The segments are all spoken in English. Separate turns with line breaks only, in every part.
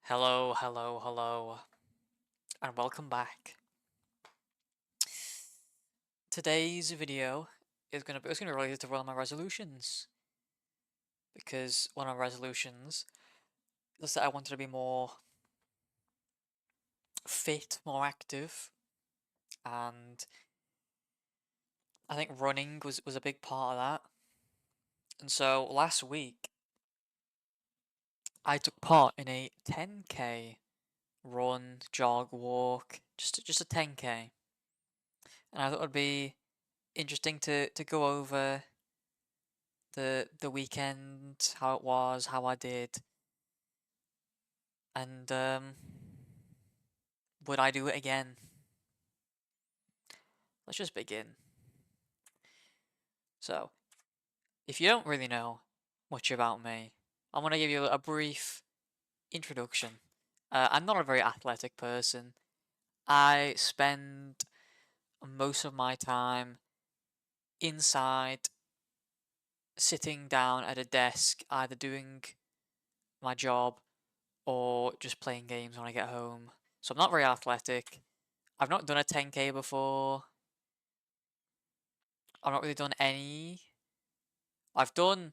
Hello, hello, hello, and welcome back. Today's video is gonna be related to one of my resolutions because one of my resolutions is that I wanted to be more fit, more active, and I think running was a big part of that. And so last week I took part in a 10K run, jog, walk, just a 10K, and I thought it would be interesting to go over the weekend, how it was, how I did, and would I do it again? Let's just begin. So, if you don't really know much about me, I'm gonna give you a brief introduction. I'm not a very athletic person. I spend most of my time inside, sitting down at a desk, either doing my job or just playing games when I get home. So I'm not very athletic. I've not done a 10K before. I've not really done any. I've done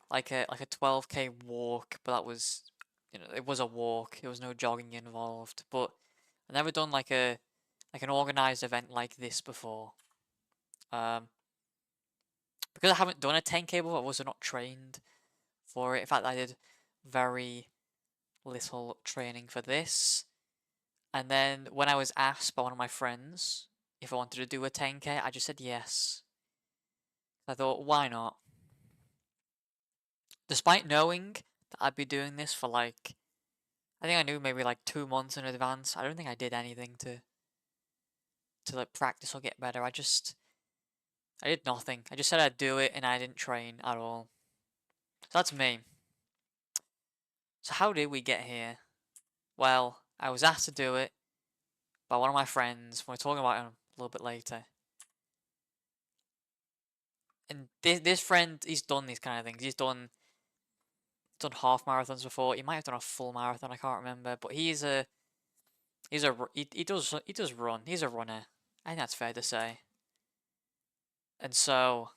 like a 12K walk, but that was it was a walk. There was no jogging involved. But I've never done like an organized event like this before. Um, because I haven't done a 10K before, I was not trained for it. In fact, I did very little training for this. And then when I was asked by one of my friends if I wanted to do a 10K, I just said yes. I thought, why not? Despite knowing that I'd be doing this for I think I knew maybe like 2 months in advance. I don't think I did anything to like practice or get better. I did nothing. I just said I'd do it and I didn't train at all. So that's me. So how did we get here? Well, I was asked to do it by one of my friends. We're talking about him a little bit later. And this friend, he's done these kind of things. He's done half marathons before. He might have done a full marathon. I can't remember. But he does run. He's a runner. I think that's fair to say. And so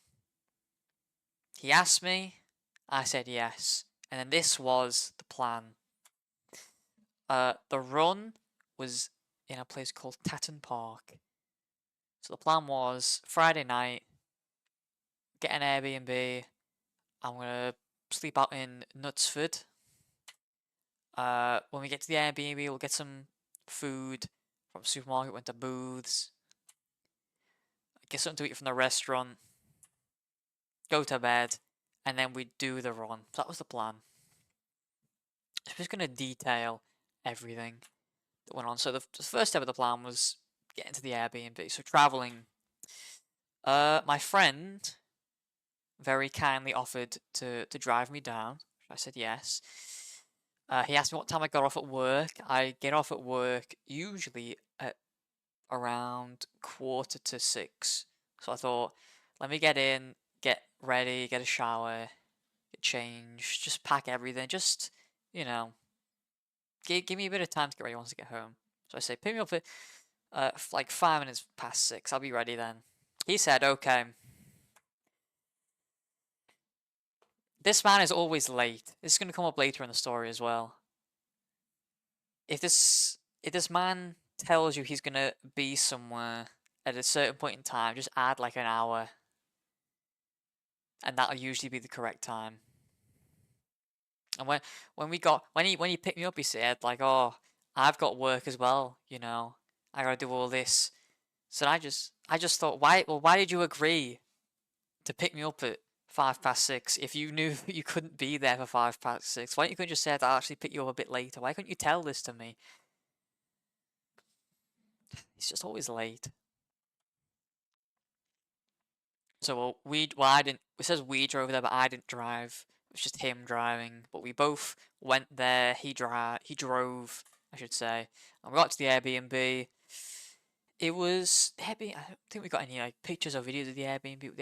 he asked me, I said yes, and then this was the plan. The run was in a place called Tatton Park. So the plan was Friday night, get an Airbnb. I'm gonna sleep out in Knutsford. When we get to the Airbnb, we'll get some food from the supermarket. Went to Booths. Get something to eat from the restaurant. Go to bed, and then we do the run. So that was the plan. I'm just gonna detail everything that went on. So the first step of the plan was getting to the Airbnb. So traveling. My friend very kindly offered to drive me down. I said yes. He asked me what time I got off at work. I get off at work usually at around 5:45. So I thought, let me get in, get ready, get a shower, get changed, just pack everything. Just you know, give me a bit of time to get ready once I get home. So I say, pick me up at like 5 minutes past 6. I'll be ready then. He said, okay. This man is always late. This is going to come up later in the story as well. If this man tells you he's going to be somewhere at a certain point in time, just add like an hour, and that'll usually be the correct time. And when he picked me up, he said like, "Oh, I've got work as well. I gotta do all this." So I just thought, why did you agree to pick me up at 6:05 if you knew you couldn't be there for 6:05? Why couldn't you just say I'll actually pick you up a bit later? Why couldn't you tell this to me? He's just always late. So I didn't. It says we drove there, but I didn't drive. It was just him driving. But we both went there. He drove, I should say. And we got to the Airbnb. It was Airbnb. I don't think we got any like pictures or videos of the Airbnb.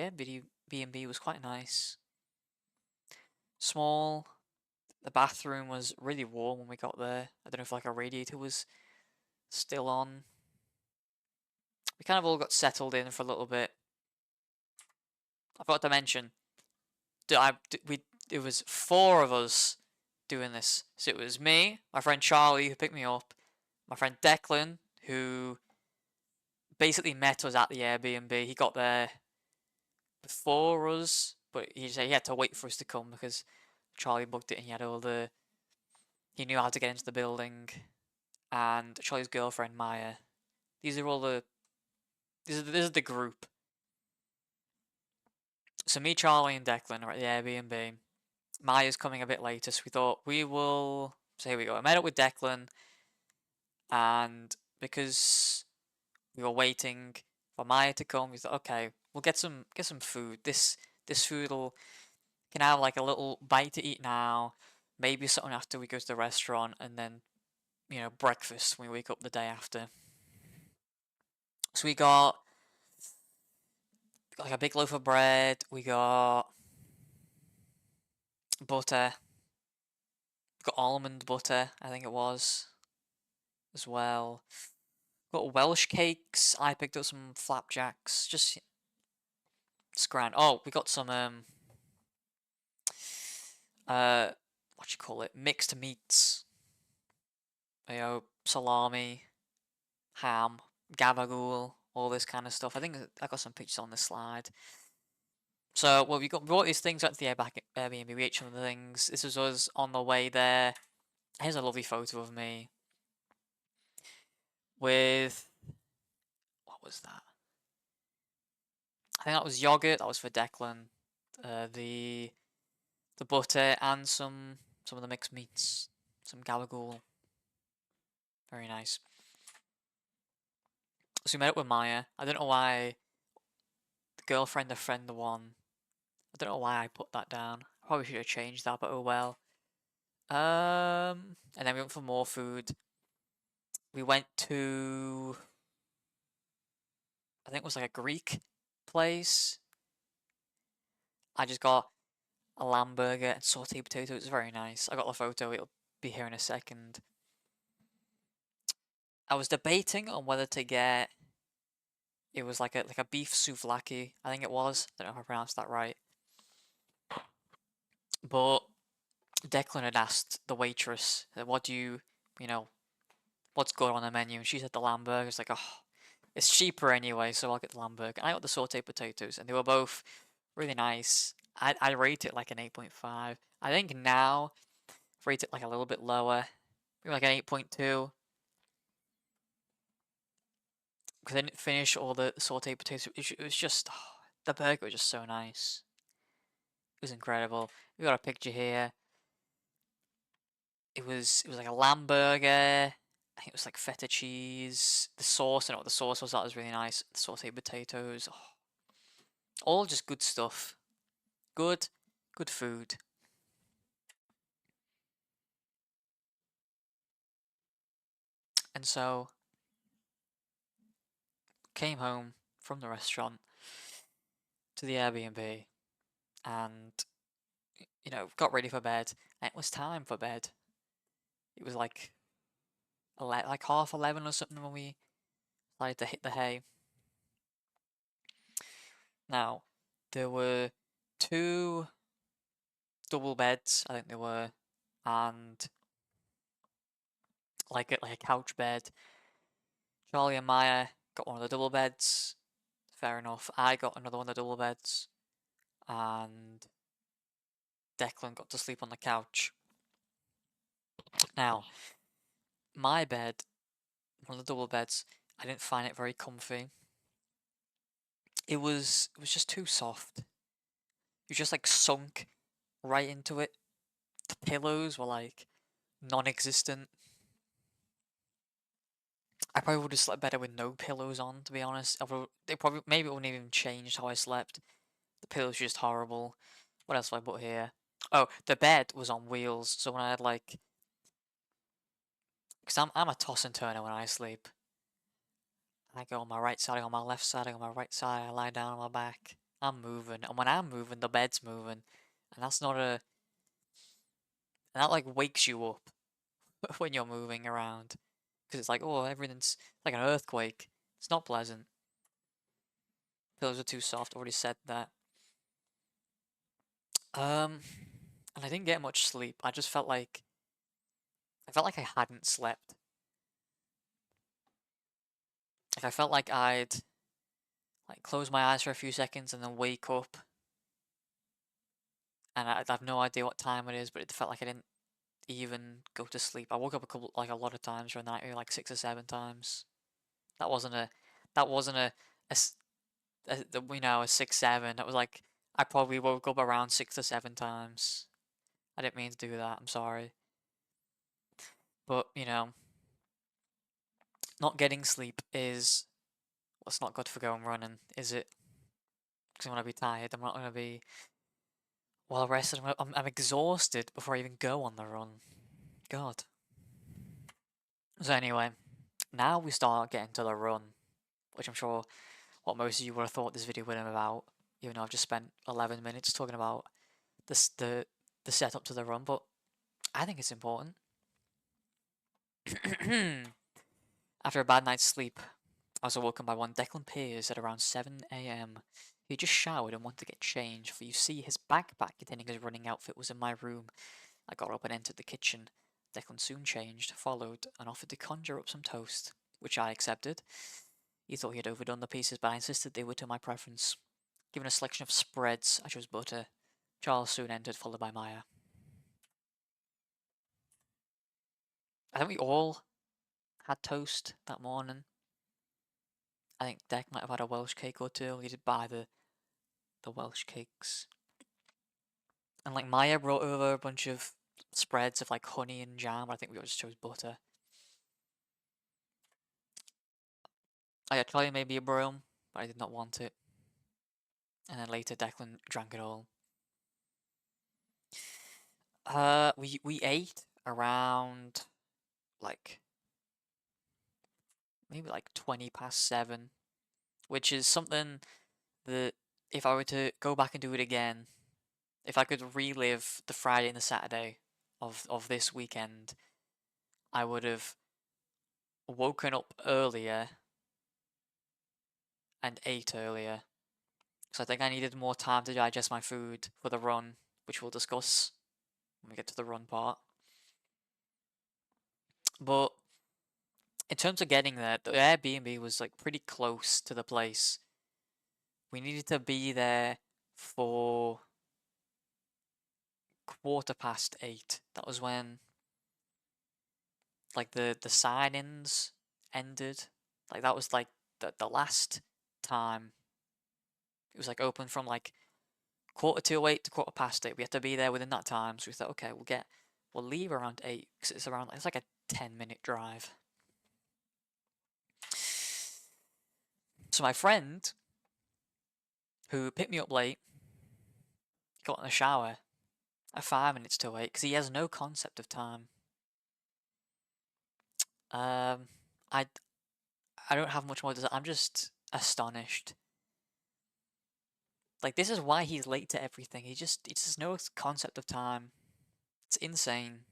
The Airbnb was quite nice. Small. The bathroom was really warm when we got there. I don't know if like a radiator was still on. We kind of all got settled in for a little bit. I forgot to mention, it was 4 of us doing this. So it was me, my friend Charlie who picked me up, my friend Declan who basically met us at the Airbnb. He got there before us, but he said he had to wait for us to come because Charlie booked it and he knew how to get into the building. And Charlie's girlfriend Maya. These are all the this is the group. So me, Charlie, and Declan are at the Airbnb. Maya's coming a bit later, so we thought we will. So here we go. I met up with Declan, and because we were waiting for Maya to come, we thought, okay, we'll get some food. This food will can have like a little bite to eat now, maybe something after we go to the restaurant, and then breakfast when we wake up the day after. So we got like a big loaf of bread. We got butter. Got almond butter, I think it was, as well. Got Welsh cakes. I picked up some flapjacks. Just it's grand. Oh, we got some what you call it? Mixed meats. Salami, ham, gabagool, all this kind of stuff. I think I got some pictures on the slide. So, well, we brought these things out to the Airbnb. We ate some of the things. This was us on the way there. Here's a lovely photo of me with what was that? I think that was yogurt. That was for Declan. The butter and some of the mixed meats, some gabagool. Very nice. So we met up with Maya. I don't know why the girlfriend, the friend, the one. I don't know why I put that down. I probably should have changed that, but oh well. And then we went for more food. We went to, I think it was like a Greek place. I just got a lamb burger and sauteed potato. It was very nice. I got the photo. It'll be here in a second. I was debating on whether to get. It was like a beef souvlaki. I think it was. I don't know if I pronounced that right. But Declan had asked the waitress, "What do what's good on the menu?" And she said the lamb burger. It's like, oh, it's cheaper anyway, so I'll get the lamb burger. And I got the sauteed potatoes, and they were both really nice. I rate it like an 8.5. I think now rate it like a little bit lower, maybe like an 8.2. Because I didn't finish all the sauteed potatoes. It was just the burger was just so nice. It was incredible. We got a picture here. It was like a lamb burger. I think it was like feta cheese. The sauce, I don't know what the sauce was. That was really nice. The sauteed potatoes. Oh, all just good stuff. Good food. And so came home from the restaurant to the Airbnb and got ready for bed. And it was time for bed. It was like 11 or something when we decided to hit the hay. Now, there were 2 double beds, I think they were, and like a couch bed. Charlie and Maya got one of the double beds. Fair enough. I got another one of the double beds, and Declan got to sleep on the couch. Now, my bed, one of the double beds, I didn't find it very comfy. It was just too soft. You just like sunk right into it. The pillows were like non-existent. I probably would have slept better with no pillows on, to be honest. Maybe it wouldn't even change how I slept. The pillows were just horrible. What else have I put here? Oh, the bed was on wheels, so when I had like, because I'm a toss and turner when I sleep. I go on my right side, I go on my left side, I go on my right side, I lie down on my back. I'm moving, and when I'm moving, the bed's moving, and that's not And that like wakes you up when you're moving around. Because it's like, oh, everything's like an earthquake. It's not pleasant. Pillows are too soft, already said that. And I didn't get much sleep. I just felt like I hadn't slept. Like I felt like I'd like close my eyes for a few seconds and then wake up, and I have no idea what time it is, but it felt like I didn't even go to sleep. I woke up a lot of times during the night, maybe like 6 or 7 times. That wasn't a, that wasn't a 6, 7. That was like I probably woke up around 6 or 7 times. I didn't mean to do that. I'm sorry, but not getting sleep is what's not good for going running, is it? Because I'm gonna be tired. I'm not gonna be well rested. I'm exhausted before I even go on the run. God. So anyway, now we start getting to the run, which I'm sure what most of you would have thought this video would have been about, even though I've just spent 11 minutes talking about the setup to the run, but I think it's important. After a bad night's sleep, I was awoken by one Declan Pearce at around 7 a.m. He just showered and wanted to get changed, for you see his backpack containing his running outfit was in my room. I got up and entered the kitchen. Declan soon changed, followed, and offered to conjure up some toast, which I accepted. He thought he had overdone the pieces, but I insisted they were to my preference. Given a selection of spreads, I chose butter. Charles soon entered, followed by Maya. I think we all had toast that morning. I think Deck might have had a Welsh cake or two. He did buy the Welsh cakes. And like Maya brought over a bunch of spreads of like honey and jam. I think we all just chose butter. I had tried maybe a broom, but I did not want it. And then later Declan drank it all. We ate around like maybe like 20 past 7, which is something that if I were to go back and do it again, if I could relive the Friday and the Saturday of this weekend, I would have woken up earlier and ate earlier. So I think I needed more time to digest my food for the run, which we'll discuss when we get to the run part. But in terms of getting there, the Airbnb was like pretty close to the place. We needed to be there for 8:15. That was when like the sign-ins ended. Like that was like the last time. It was like open from like 7:45 to 8:15. We had to be there within that time. So we thought, okay, we'll leave around 8 because it's like a 10-minute drive. So my friend, who picked me up late, got in the shower at 5 minutes to 8 because he has no concept of time. I don't have much more to say. I'm just astonished. Like this is why he's late to everything. He just no concept of time. It's insane.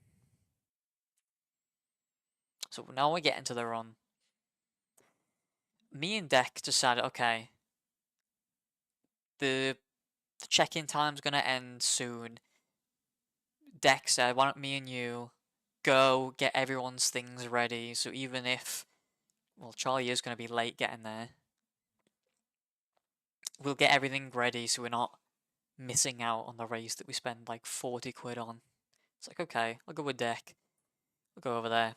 So now we're getting to the run. Me and Deck decided, okay, the check-in time's gonna end soon. Deck said, why don't me and you go get everyone's things ready, so even if, well, Charlie is gonna be late getting there, we'll get everything ready so we're not missing out on the race that we spend like 40 quid on. It's like, okay, I'll go with Deck. We'll go over there.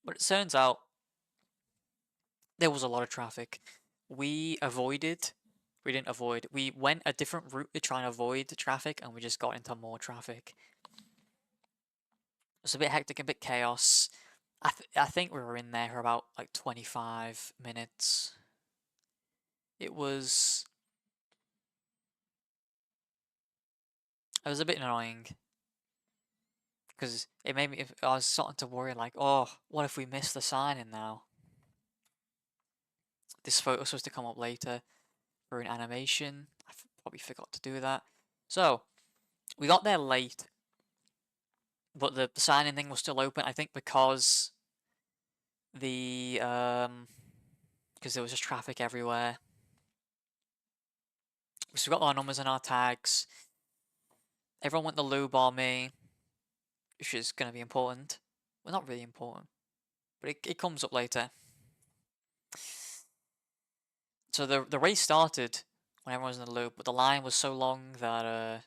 But it turns out there was a lot of traffic. We didn't avoid, we went a different route to try and avoid the traffic, and we just got into more traffic. It was a bit hectic, a bit chaos. I think we were in there for about like 25 minutes. It was a bit annoying because it made me. I was starting to worry, like, oh, what if we miss the sign-in now? This photo was supposed to come up later for an animation. I probably forgot to do that. So we got there late. but the signing thing was still open. I think because the because there was just traffic everywhere. So we got our numbers and our tags. Everyone went to lube on me, which is going to be important. Well, not really important, but it comes up later. So the race started when everyone was in the loop, but the line was so long that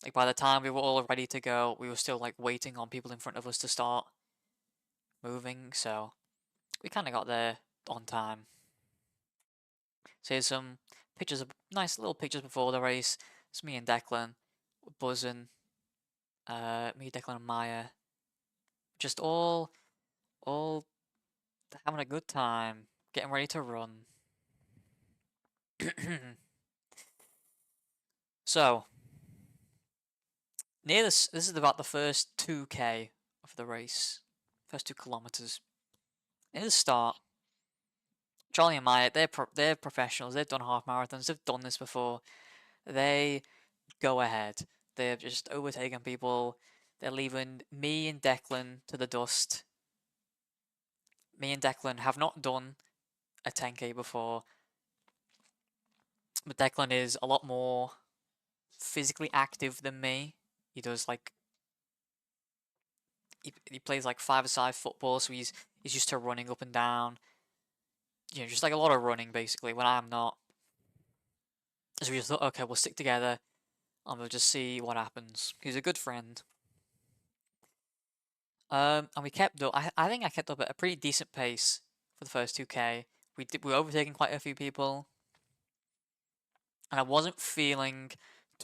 like by the time we were all ready to go, we were still like waiting on people in front of us to start moving. So we kind of got there on time. So here's some pictures of nice little pictures before the race. It's me and Declan buzzing. Me, Declan, and Maya, just all having a good time, getting ready to run. So near this is about the first 2k of the race, first 2 kilometers. Near the start, Charlie and Maya, they're professionals. They've done half marathons. They've done this before. They go ahead. They're just overtaking people. They're leaving me and Declan to the dust. Me and Declan have not done a 10k before, but Declan is a lot more physically active than me. He does like he plays like 5-a-side football, so he's used to running up and down. You know, just like a lot of running basically. When I'm not, so we just thought, okay, we'll stick together and we'll just see what happens. He's a good friend. And we kept up. I think I kept up at a pretty decent pace for the first 2k. We were overtaking quite a few people, and I wasn't feeling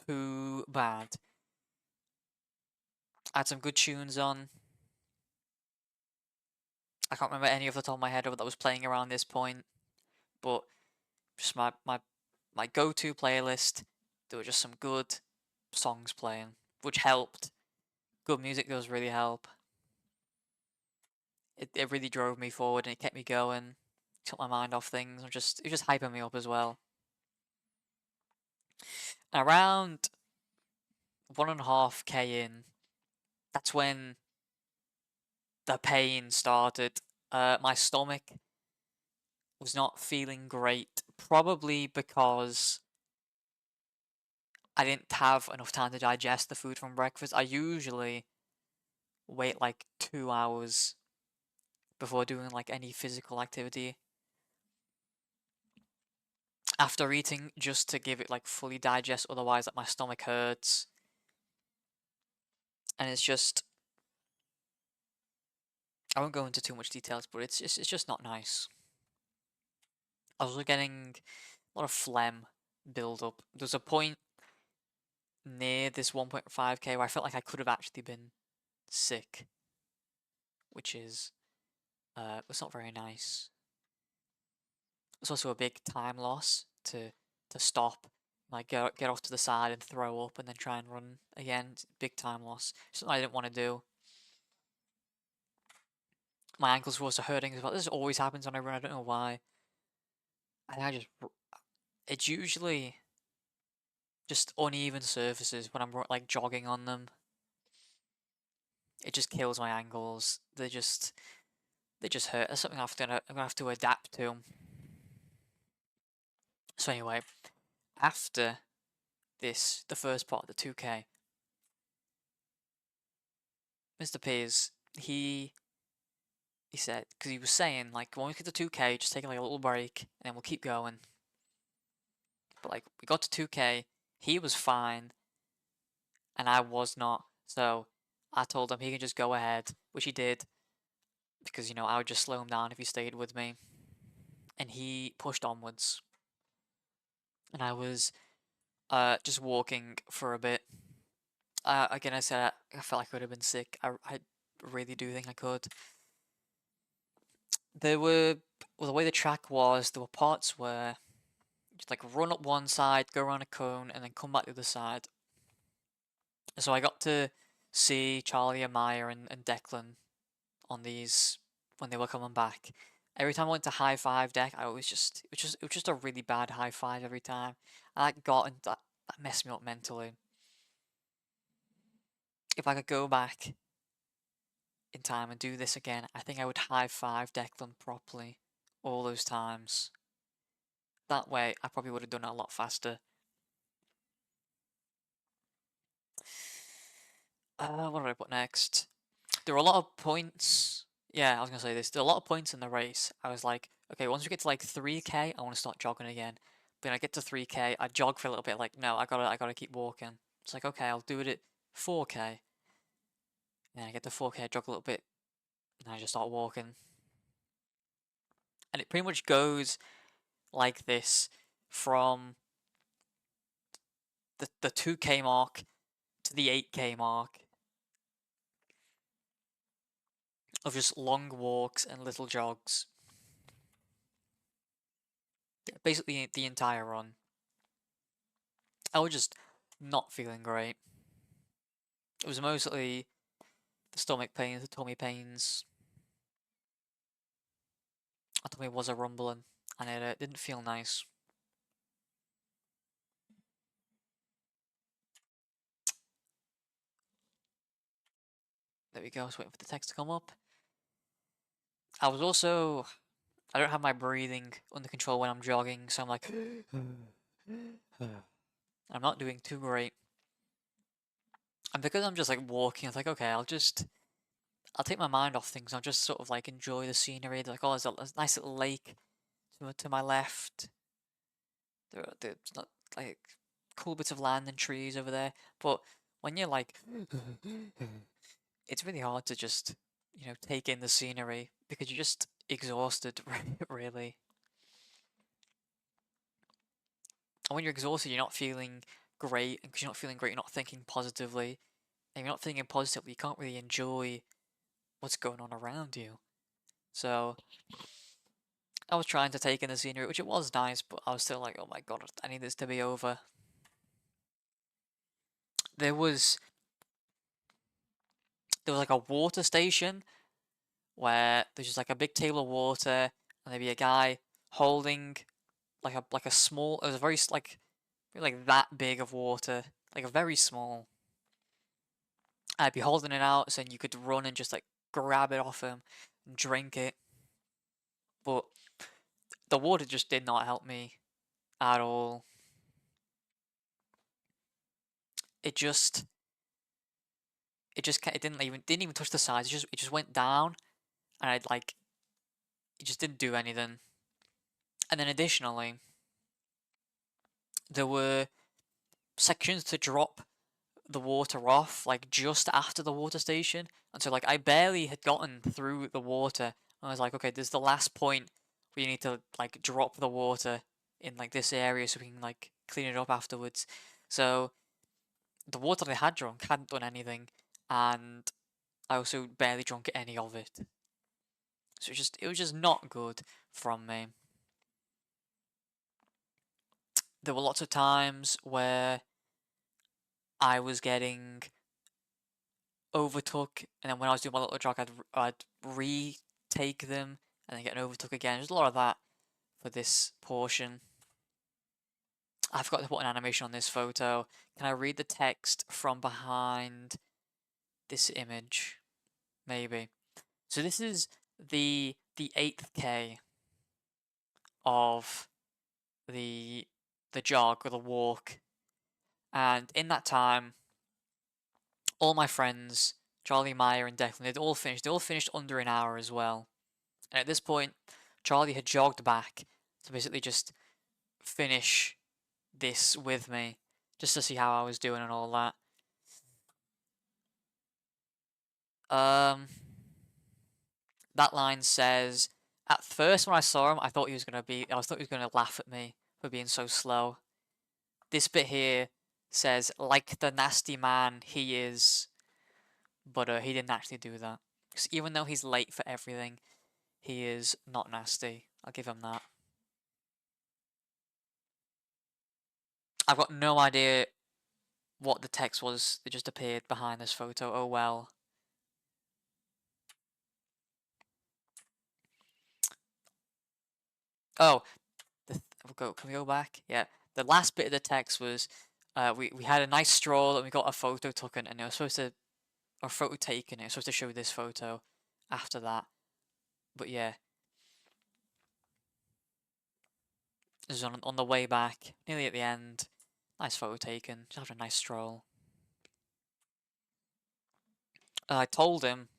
too bad. I had some good tunes on. I can't remember any off the top of my head that was playing around this point, but just my go-to playlist. There were just some good songs playing, which helped. Good music does really help. It really drove me forward and it kept me going, took my mind off things. It was just hyping me up as well. And around 1.5k in, that's when the pain started. My stomach was not feeling great, probably because I didn't have enough time to digest the food from breakfast. I usually wait like 2 hours before doing like any physical activity after eating, just to give it like fully digest, otherwise like my stomach hurts. And it's just, I won't go into too much details, but it's just not nice. I was getting a lot of phlegm build up. There's a point near this 1.5k where I felt like I could have actually been sick, which is was not very nice. It's also a big time loss to stop, like get off to the side and throw up and then try and run again. It's a big time loss. Something I didn't want to do. My ankles were also hurting as well. This always happens when I run. I don't know why. And it's usually just uneven surfaces when I'm like jogging on them. It just kills my ankles. They just hurt. That's something I'm gonna have to adapt to. So anyway, after this, the first part of the 2k, Mr. Piers, he said, because he was saying like when we get to 2k, just take like a little break and then we'll keep going. But like we got to 2k, he was fine, and I was not. So I told him he can just go ahead, which he did, because you know I would just slow him down if he stayed with me. And he pushed onwards, and I was just walking for a bit. Again, I said I felt like I could have been sick. I really do think I could. There were, well, the way the track was, there were parts where you'd like run up one side, go around a cone, and then come back the other side. So I got to see Charlie and Maya and Declan on these when they were coming back. Every time I went to high five Deck, I always it was just a really bad high five every time. And that messed me up mentally. if I could go back in time and do this again, I think I would high five Declan properly all those times. That way, I probably would have done it a lot faster. What did I put next? There were a lot of points. Yeah, I was gonna say this. There were a lot of points in the race. I was like, okay, once we get to like 3k, I want to start jogging again. But when I get to 3k, I jog for a little bit. Like, no, I gotta keep walking. It's like, okay, I'll do it at 4k. Then I get to 4k, I jog a little bit, and I just start walking. And it pretty much goes like this from the 2k mark to the 8k mark of just long walks and little jogs. Basically, the entire run. I was just not feeling great. It was mostly the stomach pains, the tummy pains. My tummy was a rumbling, and it didn't feel nice. There we go, I was waiting for the text to come up. I don't have my breathing under control when I'm jogging, so I'm like, I'm not doing too great. And because I'm just like walking, it's like, okay, I'll take my mind off things. I'll just sort of like enjoy the scenery. Like, oh, there's a nice little lake to my left. There's not like cool bits of land and trees over there. But when you're like, it's really hard to just, take in the scenery because you're just exhausted, really. And when you're exhausted, you're not feeling great. And because you're not feeling great, you're not thinking positively. And you're not thinking positively, you can't really enjoy what's going on around you. So I was trying to take in the scenery, which it was nice, but I was still like, oh my god, I need this to be over. There was like a water station where there's just like a big table of water, and there'd be a guy holding like a small. It was a very like that big of water, like a very small. I'd be holding it out, so you could run and just like grab it off him and drink it. But the water just did not help me at all. It just it didn't even touch the sides. It just went down, and it just didn't do anything. And then additionally, there were sections to drop the water off, like just after the water station, and so like I barely had gotten through the water. I was like, okay, there's the last point where you need to like drop the water in like this area so we can like clean it up afterwards. So the water I had drunk hadn't done anything, and I also barely drunk any of it. So it was just not good from me. There were lots of times where I was getting overtook, and then when I was doing my little jog, I'd retake them and then get an overtook again. There's a lot of that for this portion. I forgot to put an animation on this photo. Can I read the text from behind this image? Maybe. So this is the 8th K of the jog or the walk, and in that time, all my friends, Charlie, Meyer, and Declan, they'd all finished. They all finished under an hour as well. And at this point, Charlie had jogged back to basically just finish this with me, just to see how I was doing and all that. That line says, at first when I saw him, I thought he was gonna laugh at me for being so slow. This bit here says, like the nasty man he is, but he didn't actually do that. Because even though he's late for everything, he is not nasty. I'll give him that. I've got no idea what the text was that just appeared behind this photo. Oh well. Oh, can we go back? Yeah. The last bit of the text was, we had a nice stroll and we got a photo taken, and it was supposed to or photo taken. It was supposed to show this photo after that. But yeah. This is on the way back, nearly at the end. Nice photo taken. Just having a nice stroll. I told him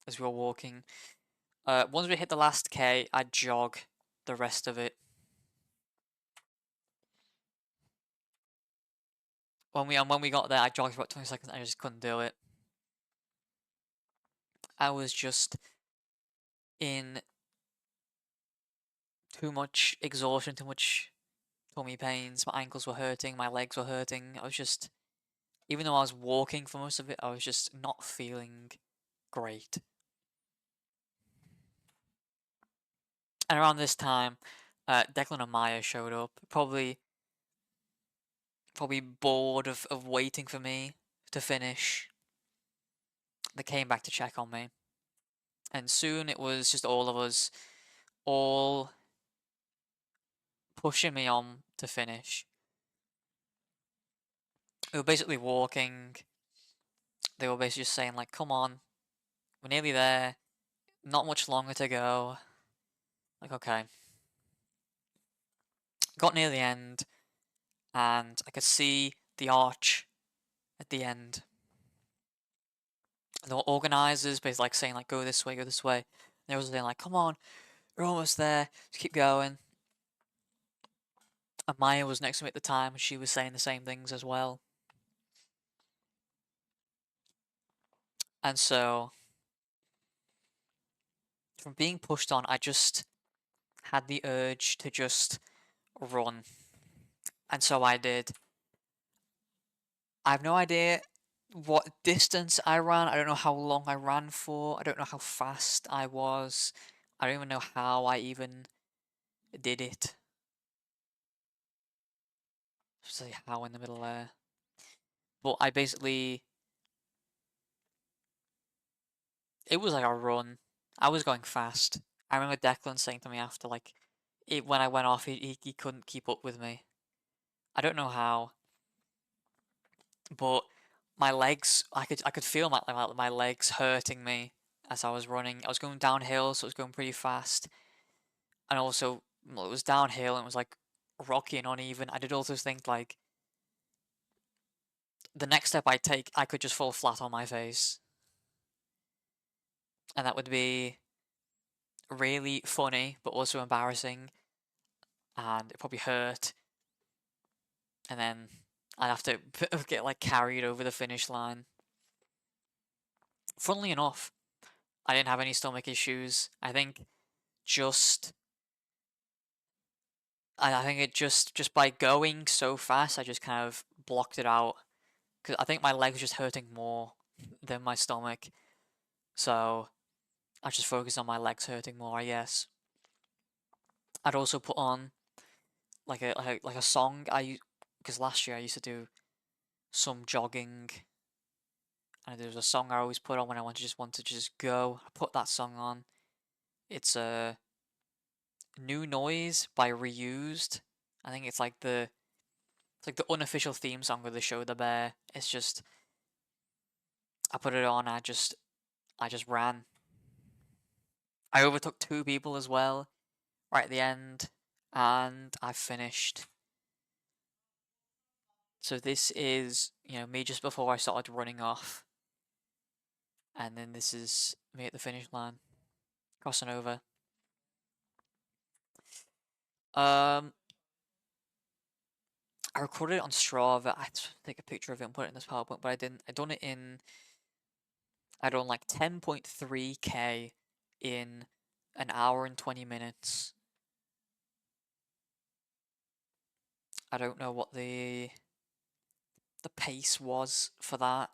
as we were walking, once we hit the last K, I'd jog the rest of it. When we got there, I jogged for about 20 seconds and I just couldn't do it. I was just in too much exhaustion, too much tummy pains. My ankles were hurting, my legs were hurting. I was just, even though I was walking for most of it, I was just not feeling great. And around this time, Declan and Maya showed up, probably bored of waiting for me to finish. They came back to check on me. And soon it was just all of us, all pushing me on to finish. We were basically walking. They were basically just saying, like, come on, we're nearly there. Not much longer to go. Like, okay. Got near the end, and I could see the arch at the end. The organisers basically like saying, like, go this way, go this way. And they were saying, like, come on, we're almost there, just keep going. And Maya was next to me at the time, and she was saying the same things as well. And so, from being pushed on, I just had the urge to just run. And so I did. I have no idea what distance I ran. I don't know how long I ran for. I don't know how fast I was. I don't even know how I even did it. Say how in the middle there. But I basically, it was like a run. I was going fast. I remember Declan saying to me after, like, when I went off, he couldn't keep up with me. I don't know how, but my legs, I could feel my legs hurting me as I was running. I was going downhill, so it was going pretty fast, and also well, it was downhill and it was like rocky and uneven. I did also think like the next step I take, I could just fall flat on my face, and that would be really funny but also embarrassing, and it probably hurt, and then I'd have to get like carried over the finish line. Funnily enough, I didn't have any stomach issues. I think just I think it just by going so fast, I just kind of blocked it out because I think my legs were just hurting more than my stomach. So I just focused on my legs hurting more, I guess. I'd also put on like a song because last year I used to do some jogging, and there was a song I always put on when I want to just go. I put that song on. It's a New Noise by Reused. I think it's like the unofficial theme song of the show The Bear. It's just I put it on. I just ran. I overtook two people as well right at the end, and I finished. So this is me just before I started running off, and then this is me at the finish line, crossing over. I recorded it on Strava. I had to take a picture of it and put it in this PowerPoint, but I didn't. I done like 10.3k in an hour and 20 minutes. I don't know what the pace was for that.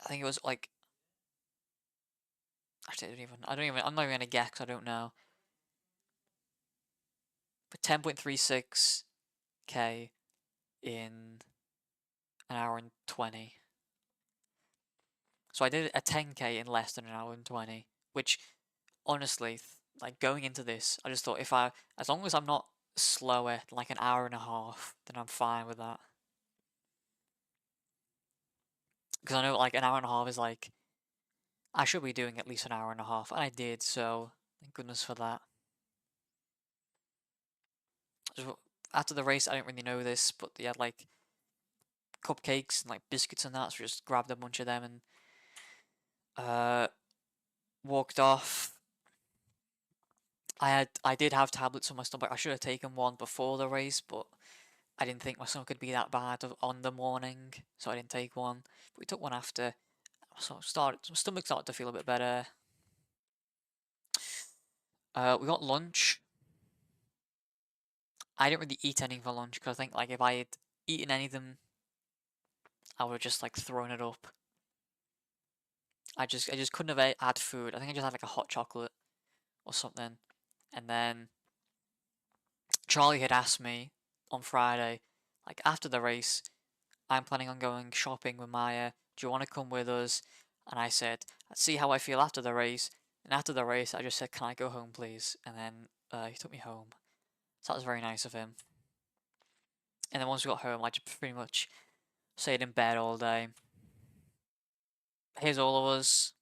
I think it was like actually I'm not even gonna guess 'cause I don't know. But 10.36k in an hour and 20. So I did a 10k in less than an hour and 20, which honestly, like going into this, I just thought as long as I'm not slower than like an hour and a half, then I'm fine with that. Because I know like an hour and a half is like, I should be doing at least an hour and a half, and I did, so thank goodness for that. So after the race, I didn't really know this, but they had like cupcakes and like biscuits and that, so I just grabbed a bunch of them and walked off. I did have tablets on my stomach. I should have taken one before the race, but I didn't think my stomach could be that bad on the morning, so I didn't take one. But we took one after. So my stomach started to feel a bit better. We got lunch. I didn't really eat anything for lunch because I think like if I had eaten anything, I would have just like thrown it up. I just couldn't have had food. I think I just had like a hot chocolate or something. And then Charlie had asked me on Friday, like after the race, I'm planning on going shopping with Maya. Do you want to come with us? And I said, I'd see how I feel after the race. And after the race, I just said, can I go home, please? And then he took me home. So that was very nice of him. And then once we got home, I just pretty much stayed in bed all day. Here's all of us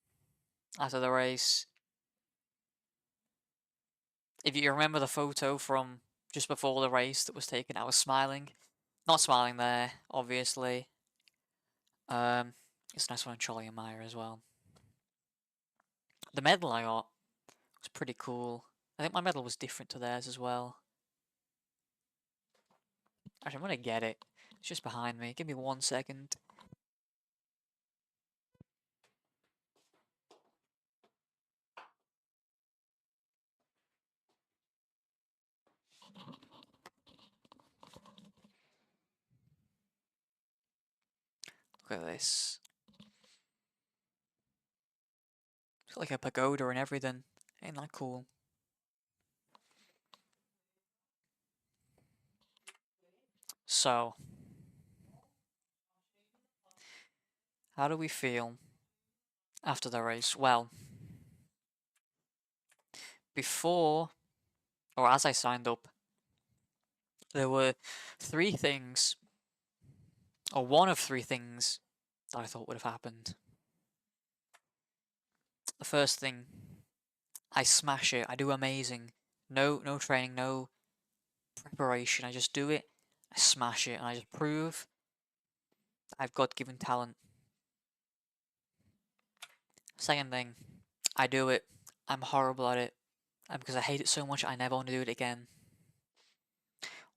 after the race. If you remember the photo from just before the race that was taken, I was smiling. Not smiling there, obviously. It's a nice one on Charlie and Maya as well. The medal I got was pretty cool. I think my medal was different to theirs as well. Actually, I'm gonna get it. It's just behind me. Give me 1 second. Look at this. It's like a pagoda and everything. Ain't that cool? So, how do we feel after the race? Well, before, or as I signed up, there were 3 things, or one of 3 things, that I thought would have happened. The first thing, I smash it. I do amazing. No training, no preparation. I just do it. I smash it, and I just prove I've God-given talent. Second thing, I do it. I'm horrible at it. And because I hate it so much, I never want to do it again.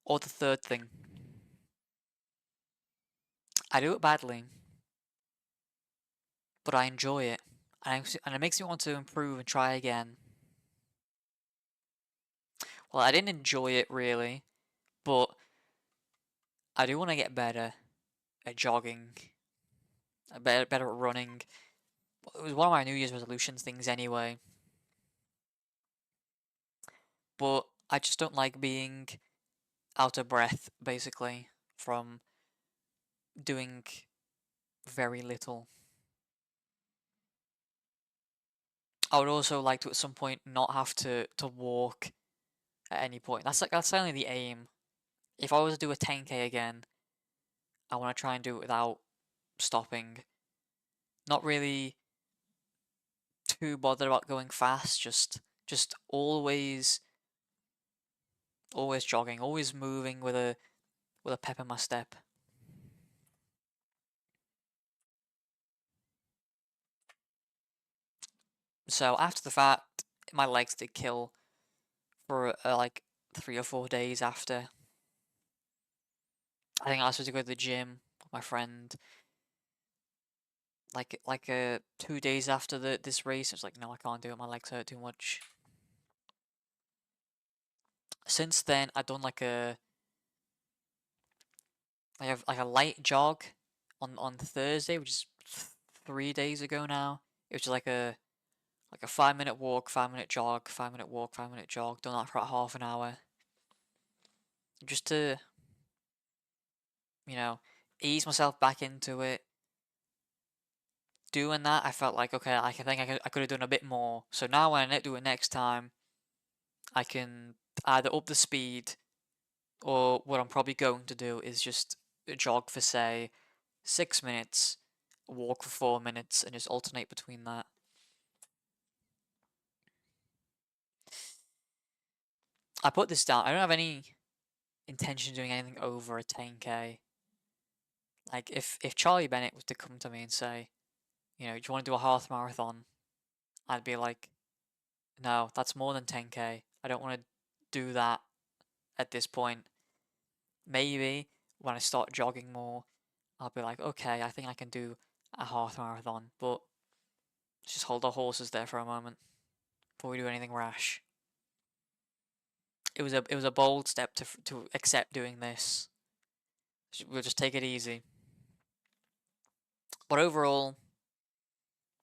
Or the third thing, I do it badly, but I enjoy it. And it makes me want to improve and try again. Well, I didn't enjoy it really, but I do want to get better at jogging, better at running. It was one of my New Year's resolutions things anyway. But I just don't like being out of breath, basically, from doing very little. I would also like to at some point not have to walk at any point. That's certainly the aim. If I was to do a 10k again, I want to try and do it without stopping. Not really too bothered about going fast, just always jogging, always moving with a pep in my step. So after the fact, my legs did kill for like 3 or 4 days after. I think I was supposed to go to the gym with my friend. Like 2 days after this race, I was like, no, I can't do it. My legs hurt too much. Since then, I've done I have like a light jog on Thursday, which is 3 days ago now. It was just like a 5 minute walk, 5 minute jog, 5 minute walk, 5 minute jog. Done that for about half an hour, just to ease myself back into it. Doing that, I felt like okay, I think I could have done a bit more. So now when I do it next time, I can either up the speed, or what I'm probably going to do is just jog for say 6 minutes, walk for 4 minutes and just alternate between that. I put this down. I don't have any intention of doing anything over a 10k. Like, if Charlie Bennett was to come to me and say, you know, do you want to do a half marathon? I'd be like, no, that's more than 10k. I don't want to do that at this point. Maybe when I start jogging more, I'll be like, okay, I think I can do a half marathon, but let's just hold our horses there for a moment before we do anything rash. It was a bold step to accept doing this. We'll just take it easy. But overall,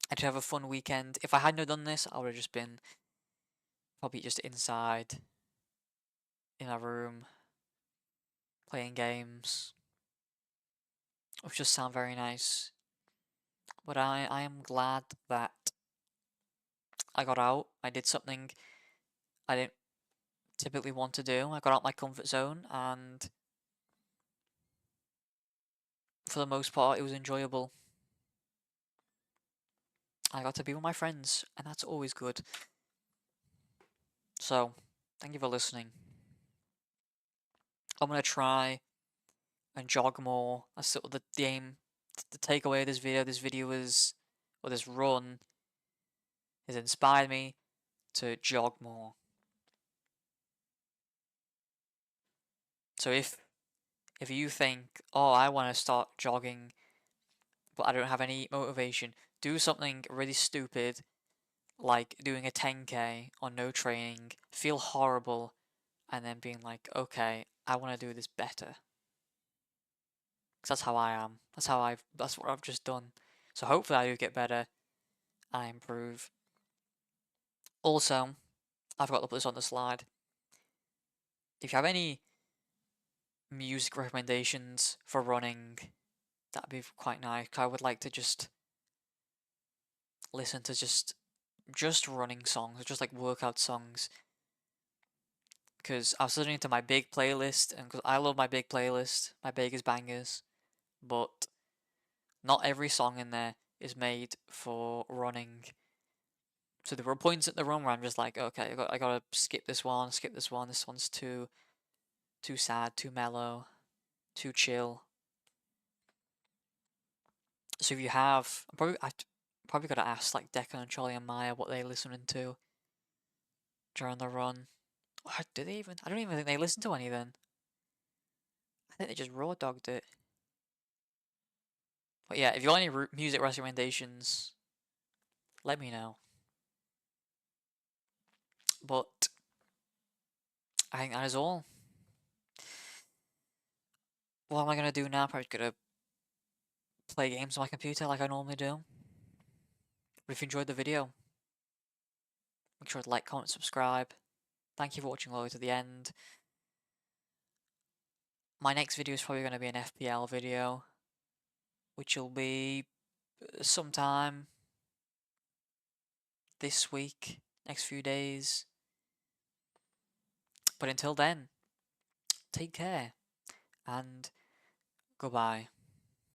I did have a fun weekend. If I hadn't have done this, I would have just been probably just inside in a room playing games, which just sound very nice. But I am glad that I got out. I did something I didn't typically want to do. I got out my comfort zone, and for the most part, it was enjoyable. I got to be with my friends, and that's always good. So, thank you for listening. I'm gonna try and jog more. That's sort of the aim, the takeaway of this video. This video is, or this run, has inspired me to jog more. So if you think, oh, I want to start jogging, but I don't have any motivation, do something really stupid, like doing a 10k on no training, feel horrible, and then being like, okay, I want to do this better. Because that's how I am. That's what I've just done. So hopefully I do get better and I improve. Also, I forgot to put this on the slide. If you have any music recommendations for running, that'd be quite nice. I would like to just listen to just running songs, or just like workout songs. Because I was listening to my big playlist, and because I love my big playlist, my biggest bangers, but not every song in there is made for running. So there were points at the run where I'm just like, okay, I gotta skip this one. This one's too sad, too mellow, too chill. So if you have, I probably gotta ask like Declan and Charlie and Maya what they listening to during the run. Or do they even? I don't even think they listen to any then. I think they just raw dogged it. But yeah, if you got any music recommendations, let me know. But I think that is all. What am I gonna do now? Probably gonna play games on my computer like I normally do. But if you enjoyed the video, make sure to like, comment, subscribe. Thank you for watching all the way to the end. My next video is probably going to be an FPL video, which will be sometime this week, next few days. But until then, take care and goodbye.